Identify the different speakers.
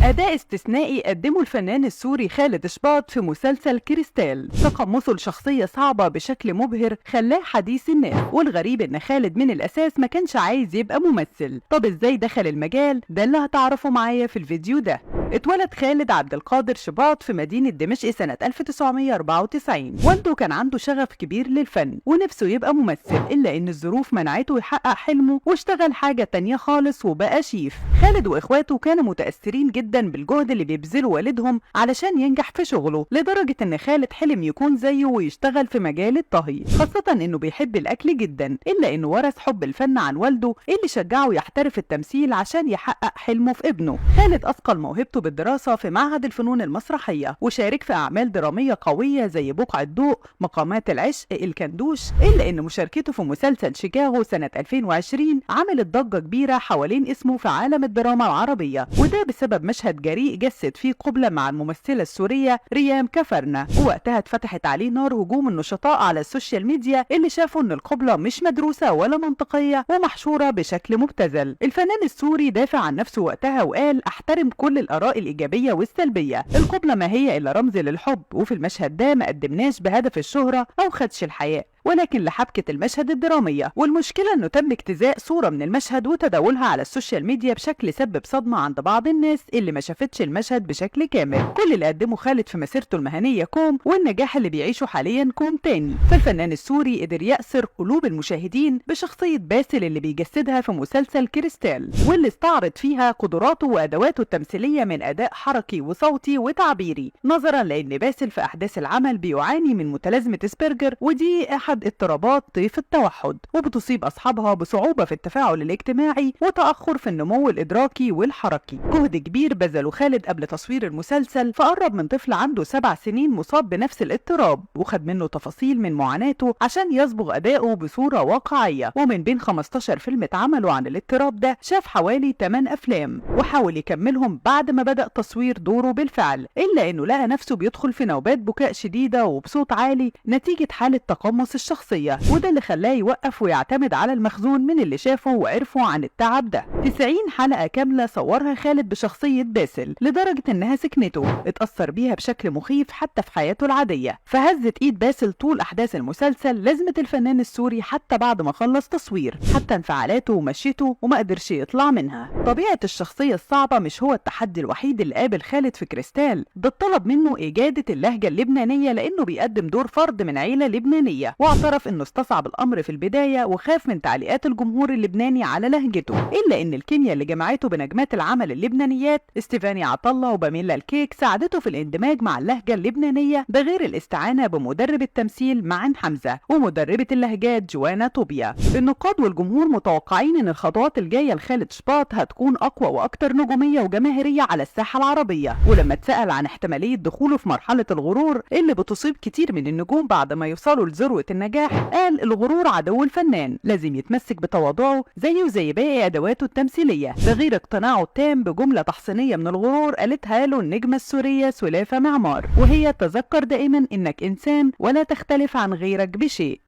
Speaker 1: أداء استثنائي قدمه الفنان السوري خالد شباط في مسلسل كريستال. تقمصه لشخصية صعبة بشكل مبهر خلاه حديث الناس، والغريب إن خالد من الأساس ما كانش عايز يبقى ممثل. طب إزاي دخل المجال؟ ده اللي هتعرفه معايا في الفيديو ده. اتولد خالد عبد القادر شباط في مدينة دمشق سنة 1994. والده كان عنده شغف كبير للفن ونفسه يبقى ممثل، إلا إن الظروف منعته يحقق حلمه واشتغل حاجة تانية خالص وبقى شيف. خالد وإخواته كانوا متأثرين جدا بالجهد اللي بيبذله والدهم علشان ينجح في شغله، لدرجة إن خالد حلم يكون زيه ويشتغل في مجال الطهي، خاصة إنه بيحب الأكل جدا. إلا إنه ورث حب الفن عن والده اللي شجعه يحترف التمثيل عشان يحقق حلمه في ابنه. خالد أثقل موهبته بالدراسة في معهد الفنون المسرحية، وشارك في أعمال درامية قوية زي بقعة ضوء، مقامات العشق، الكندوش. إلا إن مشاركته في مسلسل شيكاغو سنة 2020 عملت ضجة كبيرة حوالين اسمه في عالم الدراما العربية، وده بسبب مشهد جريء جسد فيه قبلة مع الممثلة السورية ريام كفرنة، ووقتها اتفتحت عليه نار هجوم النشطاء على السوشيال ميديا اللي شافوا إن القبلة مش مدروسة ولا منطقية ومحشورة بشكل مبتذل. الفنان السوري دافع عن نفسه وقتها وقال: أحترم كل الآراء الإيجابية والسلبية، القبلة ما هي إلا رمز للحب، وفي المشهد ده ما قدمناش بهدف الشهرة أو خدش الحياة، ولكن لحبكة المشهد الدرامية. والمشكلة انه تم اجتزاء صورة من المشهد وتداولها على السوشيال ميديا بشكل سبب صدمة عند بعض الناس اللي ما شافتش المشهد بشكل كامل. كل اللي قدمه خالد في مسيرته المهنية كوم، والنجاح اللي بيعيشه حاليا كوم تاني. فالفنان السوري قدر يأسر قلوب المشاهدين بشخصية باسل اللي بيجسدها في مسلسل كريستال، واللي استعرض فيها قدراته وأدواته التمثيلية من أداء حركي وصوتي وتعبيري، نظرا لأن باسل في أحداث العمل بيعاني من متلازمة اسبرجر، ودي أحد اضطرابات طيف التوحد، وبتصيب أصحابها بصعوبة في التفاعل الاجتماعي وتأخر في النمو الإدراكي والحركي. جهد كبير بذله خالد قبل تصوير المسلسل، فقرب من طفل عنده 7 سنين مصاب بنفس الاضطراب، وخد منه تفاصيل من معاناته عشان يصبغ أداؤه بصورة واقعية. ومن بين 15 فيلم اتعملوا عن الاضطراب ده، شاف حوالي 8 أفلام وحاول يكملهم بعد ما بدأ تصوير دوره بالفعل، إلا إنه لقى نفسه بيدخل في نوبات بكاء شديدة وبصوت عالي نتيجة حالة تقمص الشخصية، وده اللي خلاه يوقف ويعتمد على المخزون من اللي شافه وعرفه عن التعب ده. 90 حلقة كاملة صورها خالد بشخصية باسل، لدرجة انها سكنته، اتأثر بيها بشكل مخيف حتى في حياته العادية. فهزت ايد باسل طول احداث المسلسل لازمة الفنان السوري حتى بعد ما خلص تصوير، حتى انفعالاته ومشيته وما قدرش يطلع منها. طبيعة الشخصية الصعبة مش هو التحدي الوحيد اللي قابل خالد في كريستال، ده اتطلب منه إجادة اللهجة اللبنانية لأنه بيقدم دور فرد من عيلة لبنانية، واعترف انه استصعب الامر في البدايه وخاف من تعليقات الجمهور اللبناني على لهجته. الا ان الكيمياء اللي جمعته بنجمات العمل اللبنانيات ستيفاني عطله وباميلا الكيك ساعدته في الاندماج مع اللهجه اللبنانيه، ده غير الاستعانه بمدرب التمثيل معن حمزه ومدربه اللهجات جوانا طوبيا. النقاد والجمهور متوقعين ان الخطوات الجايه لخالد شباط هتكون اقوى واكتر نجوميه وجماهيريه على الساحه العربيه. ولما اتسال عن احتماليه دخوله في مرحله الغرور اللي بتصيب كتير من النجوم بعد ما يوصلوا لذروه النجاح، قال: الغرور عدو الفنان، لازم يتمسك بتواضعه زيه وزي باقي ادواته التمثيليه. ده غير اقتناعه التام بجمله تحصينيه من الغرور قالتها له النجمه السوريه سلافه معمار، وهي: تذكر دائما انك انسان ولا تختلف عن غيرك بشيء.